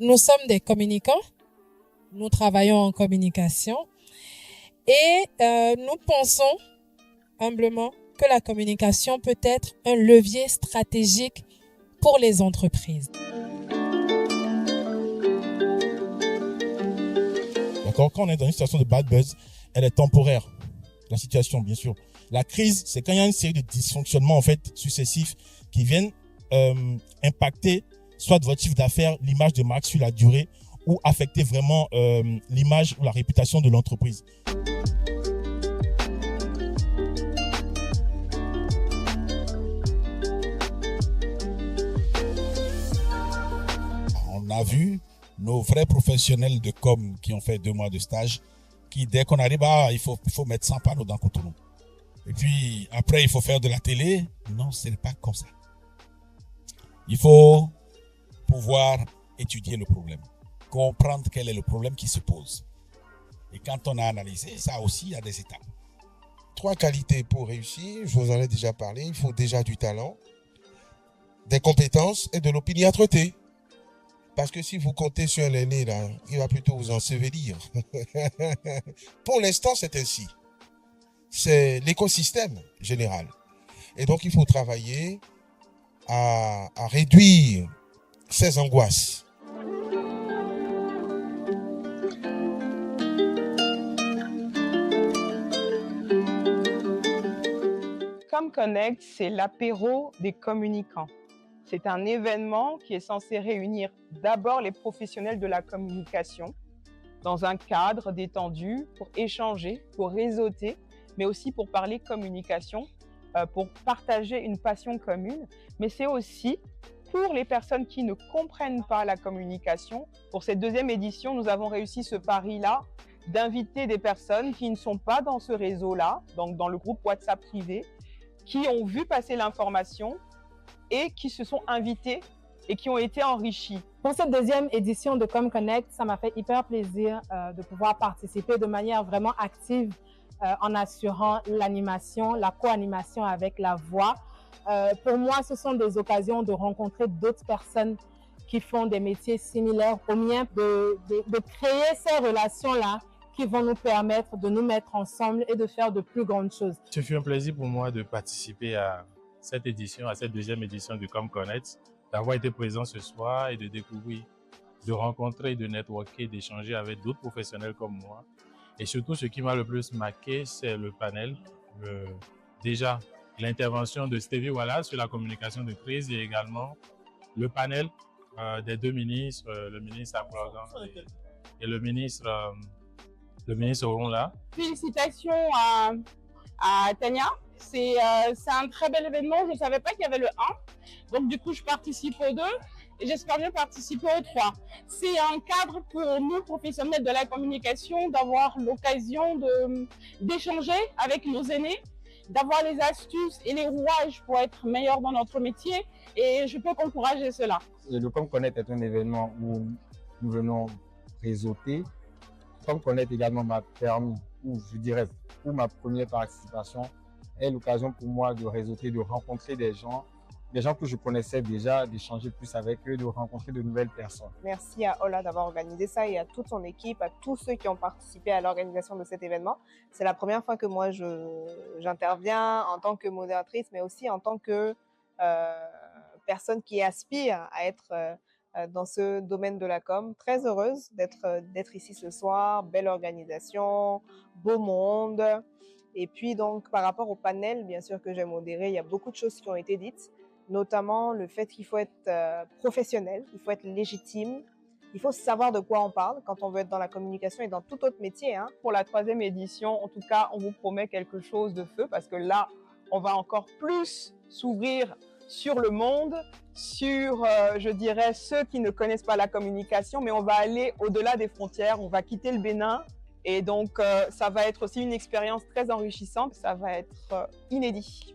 nous sommes des communicants, nous travaillons en communication et nous pensons humblement que la communication peut être un levier stratégique pour les entreprises. D'accord, quand on est dans une situation de bad buzz, elle est temporaire. La situation, bien sûr. La crise, c'est quand il y a une série de dysfonctionnements en fait successifs qui viennent impacter soit votre chiffre d'affaires, l'image de marque sur la durée, ou affecter vraiment l'image ou la réputation de l'entreprise. On a vu nos vrais professionnels de com qui ont fait 2 mois de stage, qui dès qu'on arrive, il faut mettre 100 panneaux dans Cotonou. Et puis après, il faut faire de la télé. Non, ce n'est pas comme ça. Il faut pouvoir étudier le problème, comprendre quel est le problème qui se pose. Et quand on a analysé, ça aussi, il y a des étapes. 3 qualités pour réussir, je vous en ai déjà parlé. Il faut déjà du talent, des compétences et de l'opiniâtreté. Parce que si vous comptez sur l'aîné, là, il va plutôt vous ensevelir. Pour l'instant, c'est ainsi. C'est l'écosystème général. Et donc, il faut travailler à réduire ces angoisses. ComConnect, c'est l'apéro des communicants. C'est un événement qui est censé réunir d'abord les professionnels de la communication dans un cadre détendu pour échanger, pour réseauter, mais aussi pour parler communication, pour partager une passion commune. Mais c'est aussi pour les personnes qui ne comprennent pas la communication. Pour cette 2e édition, nous avons réussi ce pari-là d'inviter des personnes qui ne sont pas dans ce réseau-là, donc dans le groupe WhatsApp privé, qui ont vu passer l'information et qui se sont invités et qui ont été enrichis. Pour cette 2e édition de ComConnect, ça m'a fait hyper plaisir de pouvoir participer de manière vraiment active en assurant l'animation, la co-animation avec la voix. Pour moi, ce sont des occasions de rencontrer d'autres personnes qui font des métiers similaires au mien, de créer ces relations-là qui vont nous permettre de nous mettre ensemble et de faire de plus grandes choses. Ce fut un plaisir pour moi de participer à cette édition, à cette 2e édition de ComConnect, d'avoir été présent ce soir et de découvrir, de rencontrer, de networker, d'échanger avec d'autres professionnels comme moi. Et surtout, ce qui m'a le plus marqué, c'est le panel. Déjà, l'intervention de Stevie Wallace sur la communication de crise et également le panel des 2 ministres, le ministre Aplogan et le ministre Oronla. Félicitations à Tania. C'est un très bel événement. Je ne savais pas qu'il y avait le 1. Donc du coup, je participe aux 2 et j'espère bien participer aux 3. C'est un cadre pour nous, professionnels de la communication, d'avoir l'occasion d'échanger avec nos aînés, d'avoir les astuces et les rouages pour être meilleurs dans notre métier, et je peux encourager cela. Le ComConnect est un événement où nous venons réseauter. ComConnect également m'a permis, ou je dirais, pour ma première participation, est l'occasion pour moi de réseauter, de rencontrer des gens que je connaissais déjà, d'échanger plus avec eux, de rencontrer de nouvelles personnes. Merci à Ola d'avoir organisé ça et à toute son équipe, à tous ceux qui ont participé à l'organisation de cet événement. C'est la première fois que moi j'interviens en tant que modératrice, mais aussi en tant que personne qui aspire à être dans ce domaine de la com. Très heureuse d'être ici ce soir, belle organisation, beau monde. Et puis donc par rapport au panel, bien sûr que j'ai modéré, il y a beaucoup de choses qui ont été dites, notamment le fait qu'il faut être professionnel, il faut être légitime, il faut savoir de quoi on parle quand on veut être dans la communication et dans tout autre métier. Pour la 3e édition, en tout cas, on vous promet quelque chose de feu parce que là, on va encore plus s'ouvrir sur le monde, sur, je dirais, ceux qui ne connaissent pas la communication, mais on va aller au-delà des frontières, on va quitter le Bénin. Et donc, ça va être aussi une expérience très enrichissante, ça va être inédit.